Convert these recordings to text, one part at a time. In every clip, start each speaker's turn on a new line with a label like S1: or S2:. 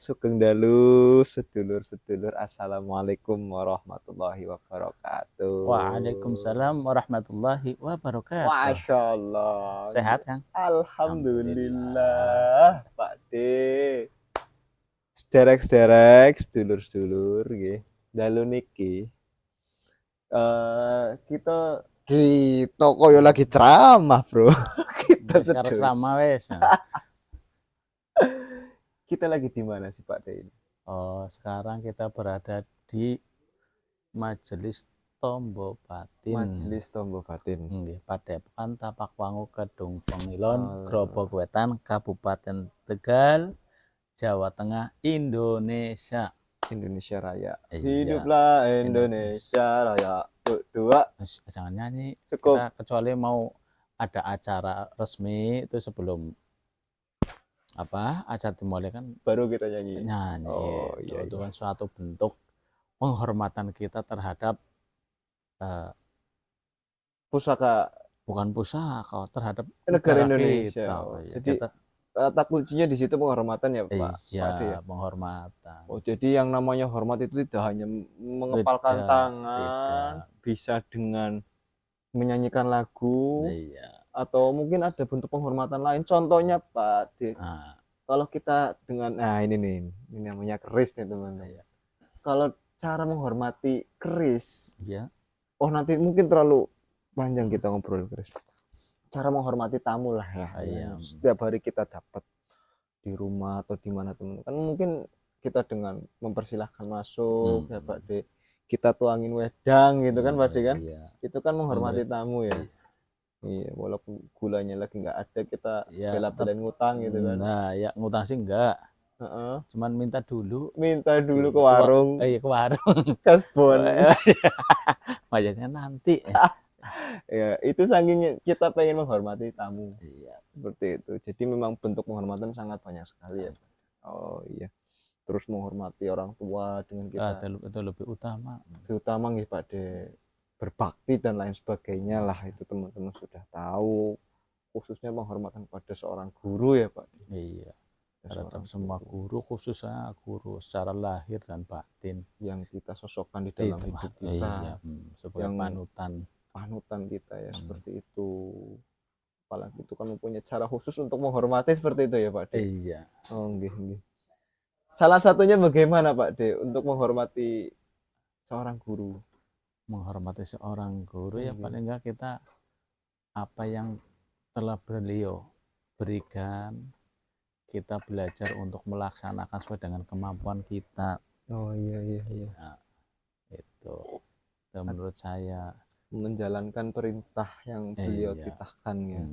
S1: Sugeng dalu sedulur-sedulur, assalamualaikum warahmatullahi wabarakatuh.
S2: Waalaikumsalam warahmatullahi wabarakatuh.
S1: Masya Allah,
S2: Sehat, Kang? Alhamdulillah.
S1: alhamdulillah, Pak D. Sederek-sederek, sedulur-sedulur, nggih. Dalu niki, kita koyo lagi ceramah, bro. Kita
S2: Wis karo
S1: sedulur.
S2: sama wis.
S1: Kita lagi di mana sih, Pak D ini?
S2: Oh, sekarang kita berada di Majelis Tombo Batin.
S1: Majelis Tombo Batin.
S2: Nggih, Padepokan Tapakwangu Kedung Pengilon,
S1: Oh.
S2: Grobok Wetan, Kabupaten Tegal, Jawa Tengah, Indonesia.
S1: Indonesia Raya.
S2: Iya.
S1: Hiduplah Indonesia Raya. Dua.
S2: Jangan nyanyi.
S1: Cukup.
S2: Kita kecuali mau ada acara resmi itu sebelum acara dimulai kan
S1: Baru kita nyanyi.
S2: nyanyi.
S1: Oh, iya,
S2: Itu
S1: iya.
S2: kan suatu bentuk penghormatan kita terhadap
S1: Pusaka
S2: bukan pusaka, terhadap
S1: negara
S2: negara
S1: Indonesia.
S2: kita.
S1: Oh,
S2: Ya,
S1: jadi
S2: kita
S1: kata kuncinya di situ penghormatan ya, Pak.
S2: iya,
S1: Pak D ya?
S2: penghormatan.
S1: Oh, jadi yang namanya hormat itu tidak hanya mengepalkan
S2: Tidak,
S1: tangan, bisa dengan menyanyikan lagu,
S2: Iya.
S1: atau mungkin ada bentuk penghormatan lain. Contohnya, Pak D,
S2: Nah,
S1: kalau kita dengan, nah ini nih, ini namanya keris nih, teman-teman.
S2: iya.
S1: Kalau cara menghormati keris,
S2: Iya.
S1: oh nanti mungkin terlalu panjang kita ngobrol keris. Cara menghormati tamu lah ya.
S2: Iya.
S1: Setiap hari kita dapat di rumah atau di mana, teman. Kan mungkin kita dengan mempersilahkan masuk, ya Pak D. Kita tuangin wedang gitu kan, Pak D kan.
S2: Iya.
S1: Itu kan menghormati tamu ya. Iya, walaupun gulanya lagi nggak ada, kita
S2: Iya,
S1: bela-belain ngutang gitu kan.
S2: Nah, ya ngutang sih enggak.
S1: Heeh.
S2: Cuman minta dulu
S1: Ke warung,
S2: ke warung.
S1: kasbon.
S2: Bayarnya nanti.
S1: Ya, itu saking kita pengen menghormati tamu.
S2: Iya.
S1: Seperti itu. Jadi memang bentuk penghormatan sangat banyak sekali ya. Oh iya. Terus menghormati orang tua dengan kita.
S2: Itu lebih utama.
S1: Terutama nih Pak De, berbakti dan lain sebagainya lah, itu teman-teman sudah tahu. Khususnya penghormatan pada seorang guru ya Pak De.
S2: Iya. Terhadap semua guru, khususnya guru secara lahir dan batin
S1: yang kita sosokkan di dalam hidup kita.
S2: Iya. Sebagai
S1: panutan kita ya, seperti itu. Apalagi itu kan mempunyai cara khusus untuk menghormati seperti itu ya Pak De.
S2: Iya.
S1: Oh nggih. Salah satunya bagaimana Pak De untuk menghormati seorang guru?
S2: Menghormati seorang guru ya paling enggak kita apa yang telah beliau berikan, kita belajar untuk melaksanakan sesuai dengan kemampuan kita.
S1: Oh iya.
S2: Nah, itu menurut saya
S1: menjalankan perintah yang beliau titahkan ya.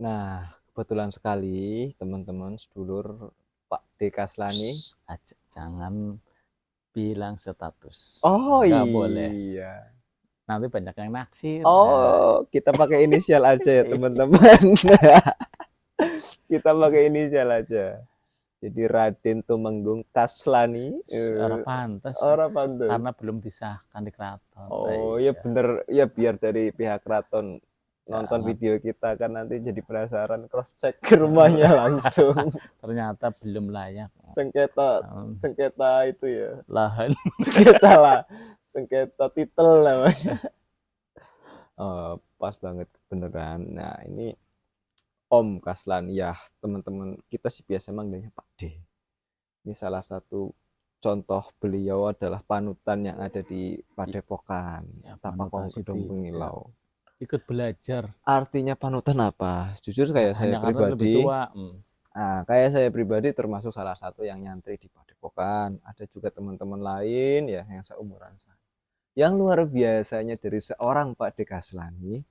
S1: Nah, kebetulan sekali teman-teman sedulur Pak D Kaslani.
S2: Jangan bilang status.
S1: Oh
S2: nggak
S1: iya.
S2: Boleh. Nanti banyak yang naksir.
S1: Oh, kita pakai inisial aja ya teman-teman. Kita pakai inisial aja. Jadi Raden Tumenggung Kaslani.
S2: Orang pantas. Karena belum disahkan di keraton.
S1: Oh iya bener ya, biar dari pihak keraton nonton video kita kan nanti jadi penasaran, cross check ke rumahnya langsung.
S2: Ternyata belum layak.
S1: Sengketa itu ya.
S2: Lahan.
S1: Sengketa titel namanya. Oh, pas banget beneran. Nah ini Om Kaslan ya teman-teman, kita sih biasa manggilnya Pak D. Ini salah satu contoh beliau adalah panutan yang ada di Padepokan Tapakwangu Kedung Pengilau.
S2: Ikut belajar.
S1: Artinya panutan apa? Jujur kayak saya pribadi. Kayak saya pribadi termasuk salah satu yang nyantri di Padepokan. Ada juga teman-teman lain ya yang seumuran saya. Yang luar biasanya dari seorang Pak D Kaslani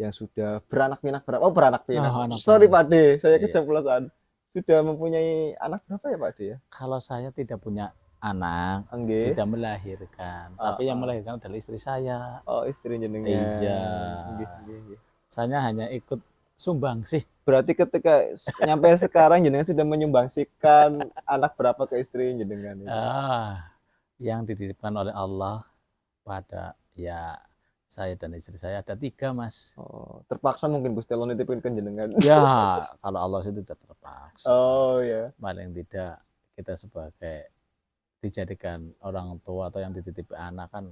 S1: yang sudah beranak pinak berapa? Oh beranak pinak. Sorry Pak D, saya keceplosan. Sudah mempunyai anak berapa ya Pak D ya? Kalau
S2: saya tidak punya anak, tidak melahirkan, tapi yang melahirkan adalah istri saya.
S1: Oh istri jenengan.
S2: Iya. Saya hanya ikut sumbangsi.
S1: Berarti ketika nyampe sekarang jenengan sudah menyumbangsikan anak berapa ke istri jenengan?
S2: Yang dititipkan oleh Allah pada saya dan istri saya ada 3 Mas.
S1: Oh, terpaksa mungkin Gusti Allah nitipin ke jenengan.
S2: Ya, kalau Allah itu tidak terpaksa.
S1: Oh ya.
S2: Paling tidak kita sebagai dijadikan orang tua atau yang dititipi anak kan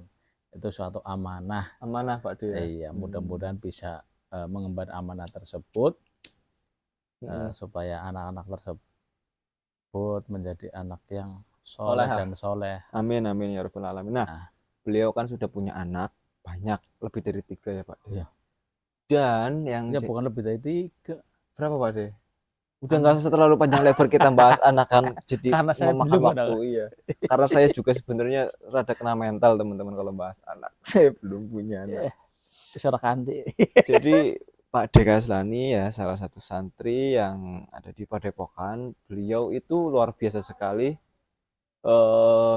S2: itu suatu amanah.
S1: Amanah Pak De.
S2: Iya, mudah-mudahan bisa mengemban amanah tersebut supaya anak-anak tersebut menjadi anak yang soleh dan soleh.
S1: Amin amin ya rabbal alamin. Nah, beliau kan sudah punya anak banyak, lebih dari 3 ya Pak De.
S2: Iya.
S1: Dan yang
S2: ya bukan lebih dari 3.
S1: Berapa Pak De? Udah nggak usah terlalu panjang lebar kita bahas anak kan, jadi
S2: karena saya
S1: memakan
S2: belum
S1: waktu. Iya. Karena saya juga sebenarnya rada kena mental teman-teman kalau bahas anak. Saya belum punya anak. Jadi Pak De Kaslani ya salah satu santri yang ada di Padepokan. Beliau itu luar biasa sekali.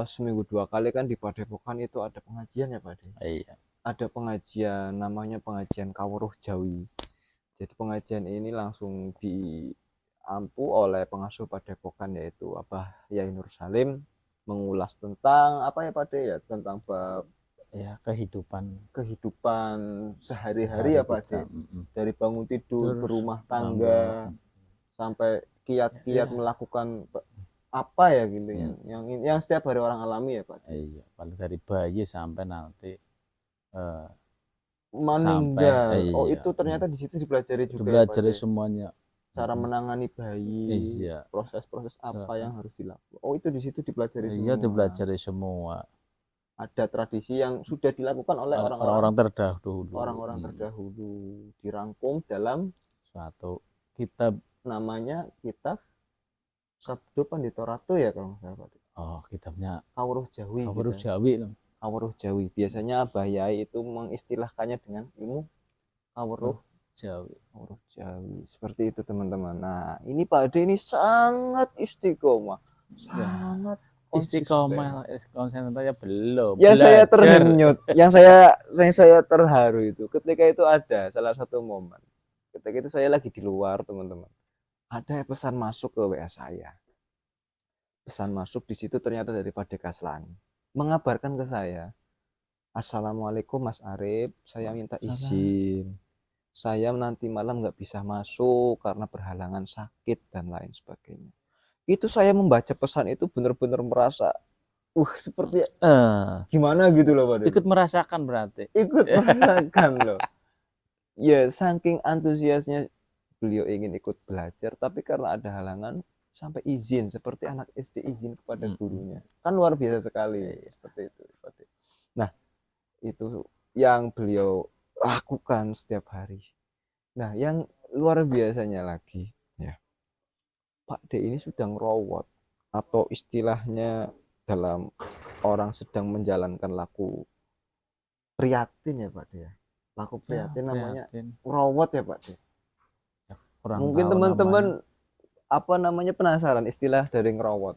S1: Seminggu 2 kali kan di Padepokan itu ada pengajian ya Pak De.
S2: Iya.
S1: Ada pengajian namanya pengajian Kawruh Jawi. Jadi pengajian ini langsung diampu oleh pengasuh Padepokan yaitu Abah Yai Nur Salim, mengulas tentang apa ya Pak De ya, tentang bab
S2: ya kehidupan
S1: sehari-hari ya Pak De. Dari bangun tidur, berumah tangga, sampai kiat-kiat melakukan apa ya gitu ya, yang setiap hari orang alami ya Pak De.
S2: Iya, paling dari bayi sampai nanti
S1: meninggal. Oh itu ternyata di situ dipelajari juga
S2: dipelajari semuanya,
S1: cara menangani bayi,
S2: iya,
S1: proses-proses apa yang harus dilakukan. Oh itu di situ dipelajari semua.
S2: Iya, dipelajari semua.
S1: Ada tradisi yang sudah dilakukan oleh
S2: orang-orang terdahulu.
S1: Orang-orang terdahulu dirangkum dalam
S2: suatu kitab,
S1: namanya kitab Sabdo Pandito Ratu ya kalau nggak salah.
S2: Oh, kitabnya
S1: Kawruh Jawi.
S2: Kawruh Jawi.
S1: Kawruh Jawi. Biasanya Abah Yai itu mengistilahkannya dengan ilmu Kawruh
S2: Jawi.
S1: Kawruh Jawi. Seperti itu teman-teman. Nah, ini Pak De ini sangat istiqomah. Sangat
S2: istiqomah, konsentrasinya belum.
S1: Ya saya terhanyut, yang saya terharu itu ketika itu ada salah satu momen. Ketika itu saya lagi di luar teman-teman. Ada pesan masuk ke WA saya. Pesan masuk di situ ternyata dari Pak De Kaslani. Mengabarkan ke saya, Assalamualaikum Mas Arif, saya minta izin. Saya nanti malam nggak bisa masuk karena berhalangan sakit dan lain sebagainya. Itu saya membaca pesan itu benar-benar merasa seperti gimana gitu loh Pak.
S2: Ikut merasakan berarti.
S1: Ikut merasakan loh. Ya saking antusiasnya beliau ingin ikut belajar, tapi karena ada halangan sampai izin seperti anak SD izin kepada gurunya. Kan luar biasa sekali seperti itu. Nah, itu yang beliau lakukan setiap hari. Nah, yang luar biasanya lagi ya. Pak D ini sudah ngerawat atau istilahnya dalam orang sedang menjalankan laku prihatin ya Pak D ya. Laku prihatin namanya ngerawat ya Pak D. Mungkin teman-teman apa namanya penasaran istilah dari ngerawat.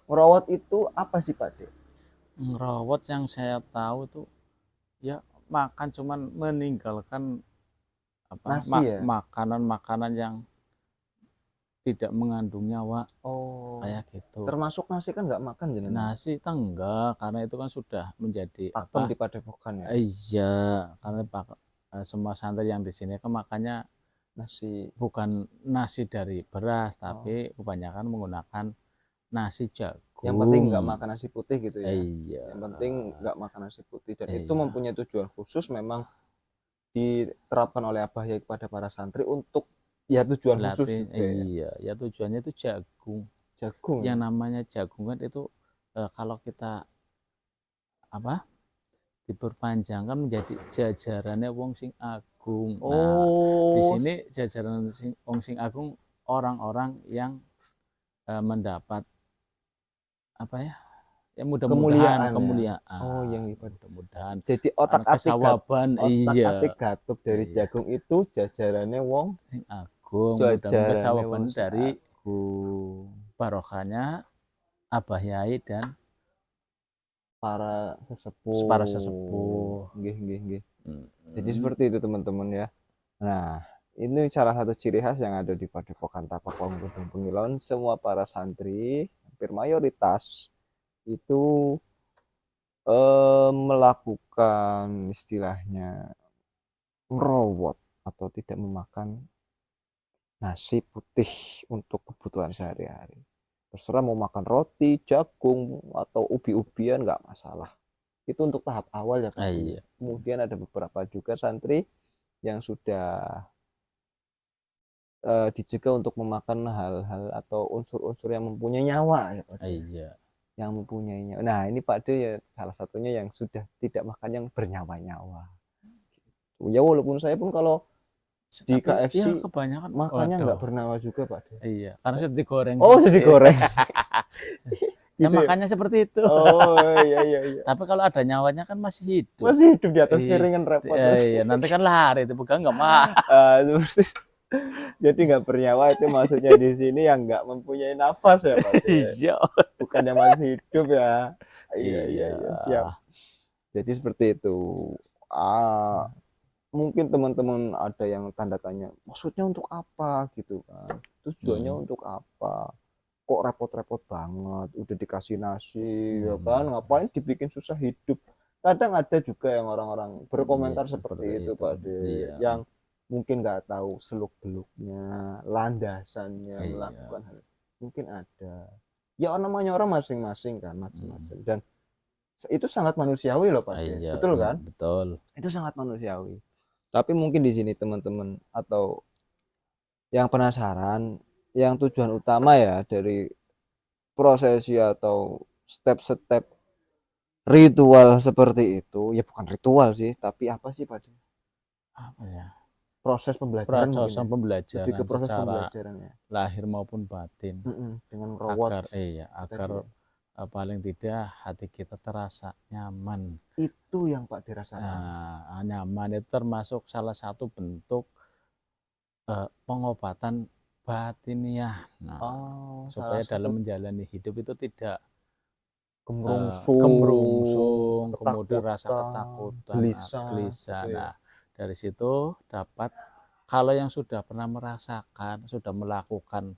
S1: Ngerawat itu apa sih Pak D?
S2: Ngerawat yang saya tahu tuh ya makan cuman meninggalkan apa makanan-makanan yang tidak mengandung nyawa. Kayak gitu.
S1: Termasuk nasi kan nggak makan jadi.
S2: Nasi enggak, karena itu kan sudah menjadi
S1: pakem di Padepokan ya.
S2: Iya, karena semua santri yang di sini kan makannya
S1: nasi,
S2: bukan nasi dari beras, tapi kebanyakan menggunakan nasi jagung.
S1: Yang penting nggak makan nasi putih gitu ya.
S2: Iya.
S1: Yang penting nggak makan nasi putih dan itu mempunyai tujuan khusus, memang diterapkan oleh Abah Yai kepada para santri untuk ya tujuan khusus juga,
S2: ya tujuannya itu jagung yang namanya jagung kan itu kalau kita apa diperpanjangkan menjadi jajarannya wong sing agung. Nah, di sini jajaran wong sing agung orang-orang yang mendapat apa ya mudah-mudahan kemuliaan.
S1: Yang
S2: mudah-mudahan.
S1: Jadi otak-atik
S2: Gatuk
S1: dari jagung itu jajarannya wong
S2: sing agung, mudah-mudahan kesawaban dari barokahnya Abah Yai dan
S1: para sesepuh. Nggih. Jadi seperti itu teman-teman ya. Nah, ini salah satu ciri khas yang ada di Padepokan Tapak Wong Gunung Pengilon. Semua para santri, hampir mayoritas itu melakukan istilahnya ngerawat atau tidak memakan nasi putih untuk kebutuhan sehari-hari. terserah mau makan roti, jagung atau ubi-ubian nggak masalah. Itu untuk tahap awal ya Pak.
S2: Iya.
S1: Kemudian ada beberapa juga santri yang sudah dicegah untuk memakan hal-hal atau unsur-unsur yang mempunyai nyawa ya Pak.
S2: Iya.
S1: Yang mempunyai nyawa. Nah ini Pak De ya salah satunya yang sudah tidak makan yang bernyawa-nyawa. Ya walaupun saya pun kalau di
S2: Tapi
S1: KFC
S2: ya kebanyakan
S1: makannya nggak bernyawa juga Pak De.
S2: Iya, karena sudah digoreng.
S1: Oh sudah digoreng.
S2: Ya
S1: Gitu
S2: makanya seperti itu.
S1: Oh iya.
S2: Tapi kalau ada nyawanya kan masih hidup.
S1: Masih hidup di atas piringan repot.
S2: Iya, nanti kan lari itu pegang nggak mah.
S1: Seperti jadi nggak bernyawa itu maksudnya di sini yang nggak mempunyai nafas ya Pak.
S2: Iya.
S1: Bukannya masih hidup ya.
S2: Iya.
S1: Siap. Jadi seperti itu. Mungkin teman-teman ada yang tanda tanya, maksudnya untuk apa gitu kan? Tujuannya untuk apa? Kok repot-repot banget? Udah dikasih nasi, ya kan? Ngapain dibikin susah hidup? Kadang ada juga yang orang-orang berkomentar seperti itu Pak De, yang mungkin nggak tahu seluk-beluknya, landasannya melakukan hal. Mungkin ada. Ya namanya orang masing-masing kan, macam-macam. Dan itu sangat manusiawi loh Pak De. Betul kan?
S2: Betul.
S1: Itu sangat manusiawi. Tapi mungkin di sini teman-teman atau yang penasaran, yang tujuan utama ya dari prosesi atau step-step ritual seperti itu, ya bukan ritual sih, tapi apa sih Pak?
S2: Apa ya?
S1: Proses pembelajaran.
S2: Proses pembelajaran
S1: lebih ke proses
S2: secara
S1: pembelajarannya.
S2: lahir maupun batin.
S1: Dengan merawat.
S2: Agar paling tidak hati kita terasa nyaman.
S1: Itu yang Pak dirasakan.
S2: Nah, nyaman itu termasuk salah satu bentuk pengobatan batiniah. Nah, supaya dalam menjalani hidup itu tidak gemrungsung, kemudian rasa ketakutan, gelisah. Nah, dari situ dapat, kalau yang sudah pernah merasakan, sudah melakukan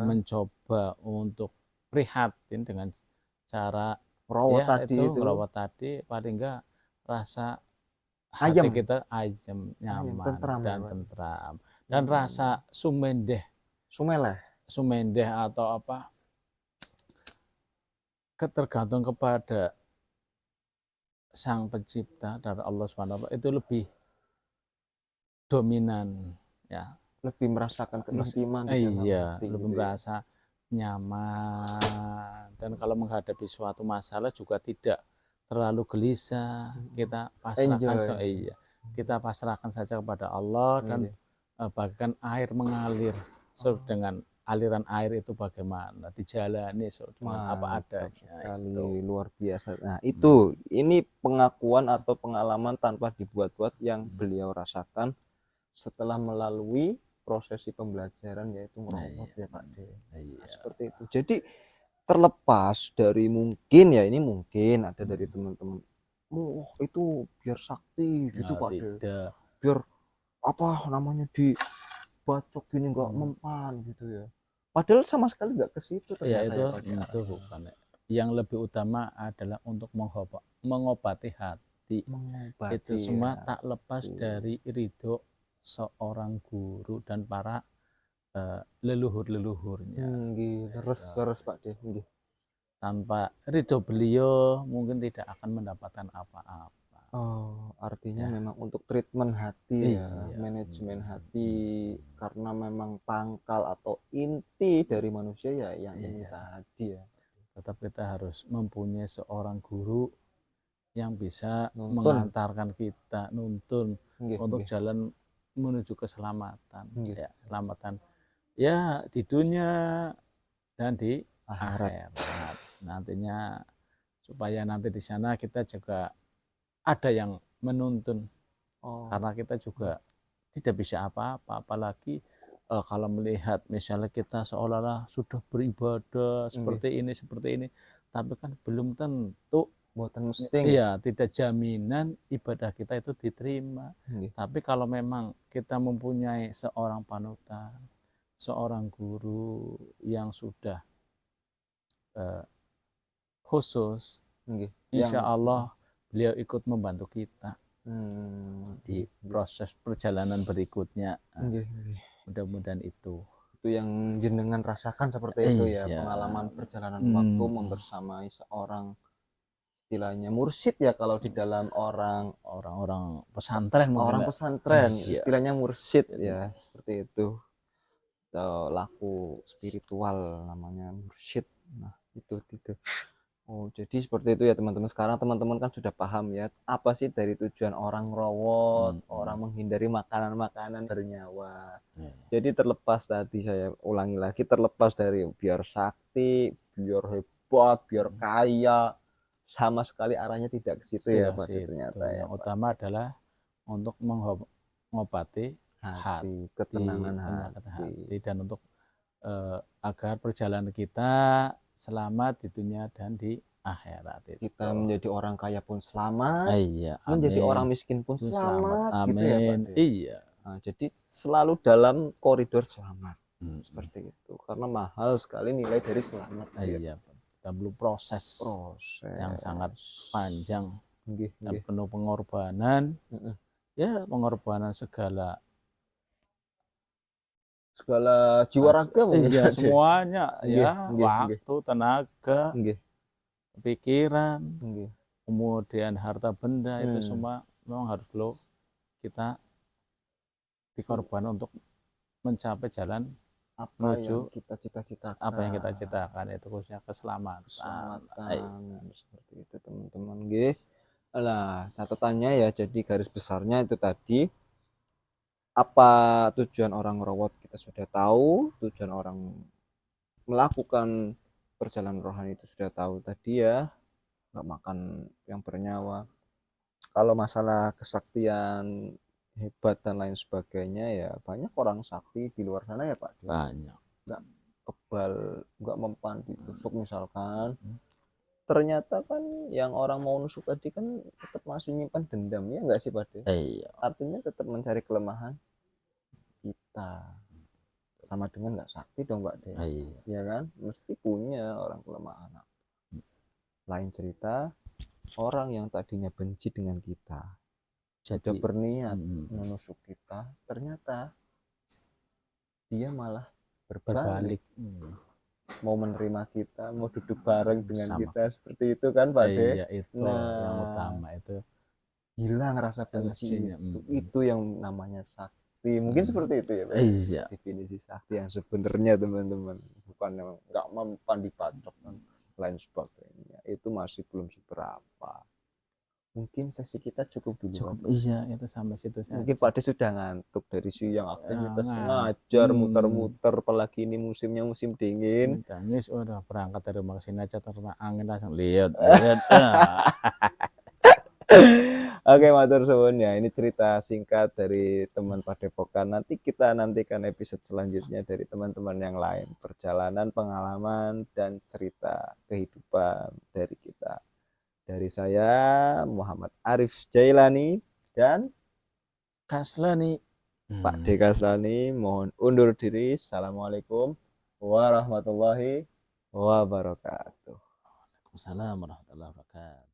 S2: mencoba untuk prihatin dengan cara merawat tadi, paling enggak rasa hati kita ayam, nyaman, dan tentram, dan rasa sumeleh atau apa, ketergantung kepada Sang Pencipta dari Allah SWT itu lebih dominan ya,
S1: lebih merasakan keintiman.
S2: Iya, lebih merasa nyaman, dan kalau menghadapi suatu masalah juga tidak terlalu gelisah. Kita pasrahkan kita pasrahkan saja kepada Allah, dan bahkan air mengalir dengan aliran air itu bagaimana dijalani dengan apa adanya.
S1: Itu luar biasa. Nah itu ini pengakuan atau pengalaman tanpa dibuat-buat yang beliau rasakan setelah melalui prosesi pembelajaran, yaitu merawat ya Pak De. Seperti itu. Jadi terlepas dari mungkin ya, ini mungkin ada dari teman-teman, itu biar sakti gitu Pak De, biar apa namanya dibacok gini nggak mempan gitu ya, padahal sama sekali nggak ke situ ternyata.
S2: Itu bukan. Yang lebih utama adalah untuk mengobati hati. Itu semua tak lepas dari ridho seorang guru dan para leluhur-leluhurnya.
S1: Terus Pak De,
S2: tanpa ridho beliau mungkin tidak akan mendapatkan apa-apa.
S1: Artinya memang untuk treatment hati manajemen hati, karena memang pangkal atau inti dari manusia ya yang ini tadi ya.
S2: Tetap kita harus mempunyai seorang guru yang bisa mengantarkan kita, nuntun untuk jalan menuju keselamatan. Keselamatan ya di dunia dan di akhirat. Nantinya supaya nanti di sana kita juga ada yang menuntun, karena kita juga tidak bisa apa-apa, apalagi kalau melihat misalnya kita seolah-olah sudah beribadah seperti ini, tapi kan belum tentu, tidak jaminan ibadah kita itu diterima. Tapi kalau memang kita mempunyai seorang panutan, seorang guru yang sudah khusus, insya Allah beliau ikut membantu kita di proses perjalanan berikutnya. Mudah-mudahan itu.
S1: itu yang jenengan rasakan seperti itu ya, pengalaman perjalanan waktu membersamai seorang istilahnya mursyid ya kalau di dalam
S2: orang-orang pesantren
S1: orang pesantren istilahnya mursyid ya, seperti itu. Atau laku spiritual namanya mursyid. Nah, itu. Oh, jadi seperti itu ya teman-teman. Sekarang teman-teman kan sudah paham ya, apa sih dari tujuan orang rawat, orang menghindari makanan-makanan bernyawa. Jadi terlepas tadi saya ulangi lagi, terlepas dari biar sakti, biar hebat, biar kaya, sama sekali arahnya tidak ke situ ya Pak. Ternyata
S2: yang utama adalah untuk mengobati hati,
S1: ketenangan hati,
S2: dan untuk agar perjalanan kita selamat di dunia dan di akhirat.
S1: Kita menjadi orang kaya pun selamat, menjadi orang miskin pun selamat.
S2: Amin.
S1: Gitu ya Pak.
S2: Iya.
S1: Nah, jadi selalu dalam koridor selamat. Seperti itu. Karena mahal sekali nilai dari selamat.
S2: Iya. Kita perlu proses yang sangat panjang dan penuh pengorbanan. Ya, pengorbanan segala
S1: jiwa raga mungkin.
S2: Iya, semuanya ya, waktu, tenaga, pikiran, kemudian harta benda, itu semua memang harus dulu kita dikorban untuk mencapai jalan menuju
S1: kita cita-citakan.
S2: Apa yang kita citakan, itu khususnya keselamatan.
S1: Seperti itu teman-teman. Nah, catatannya ya, jadi garis besarnya itu tadi, apa tujuan orang ngerawat kita sudah tahu, tujuan orang melakukan perjalanan rohani itu sudah tahu tadi ya, nggak makan yang bernyawa. Kalau masalah kesaktian hebat dan lain sebagainya ya, banyak orang sakti di luar sana ya Pak.
S2: Banyak.
S1: Nggak kebal, nggak mempan ditusuk misalkan. Ternyata kan yang orang mau nusuk tadi kan tetap masih nyimpan dendam ya nggak sih Pak?
S2: Iya.
S1: Artinya tetap mencari kelemahan kita, sama dengan nggak sakti dong Pak De. Ya kan, mesti punya orang kelemahan. Lain cerita orang yang tadinya benci dengan kita, jadi berniat menusuk kita, ternyata dia malah berbalik. Mau menerima kita, mau duduk bareng dengan kita, seperti itu kan Pak De.
S2: Iya, itu yang utama, itu
S1: hilang rasa benci. Itu yang namanya sakti. Mungkin seperti itu ya Pak.
S2: Iya.
S1: Definisi sakti yang sebenarnya teman-teman, bukan yang nggak mempan dipacok dan lain sebagainya. Itu masih belum seberapa. Mungkin sesi kita cukup dulu.
S2: Iya, itu sampai situ saja.
S1: Mungkin Pak De sudah ngantuk dari siang aktivitas ngajar, muter-muter, apalagi ini musimnya musim dingin.
S2: Tangis udah berangkat dari rumah sini aja terkena angin langsung lihat.
S1: Oke, matur suwun ya. Ini cerita singkat dari teman Padepokan. Nanti kita nantikan episode selanjutnya dari teman-teman yang lain, perjalanan, pengalaman, dan cerita kehidupan dari kita. Dari saya Muhammad Arif Jailani dan
S2: Kaslani,
S1: Pak De Kaslani, mohon undur diri. Assalamualaikum warahmatullahi wabarakatuh.
S2: Waalaikumsalam warahmatullahi wabarakatuh.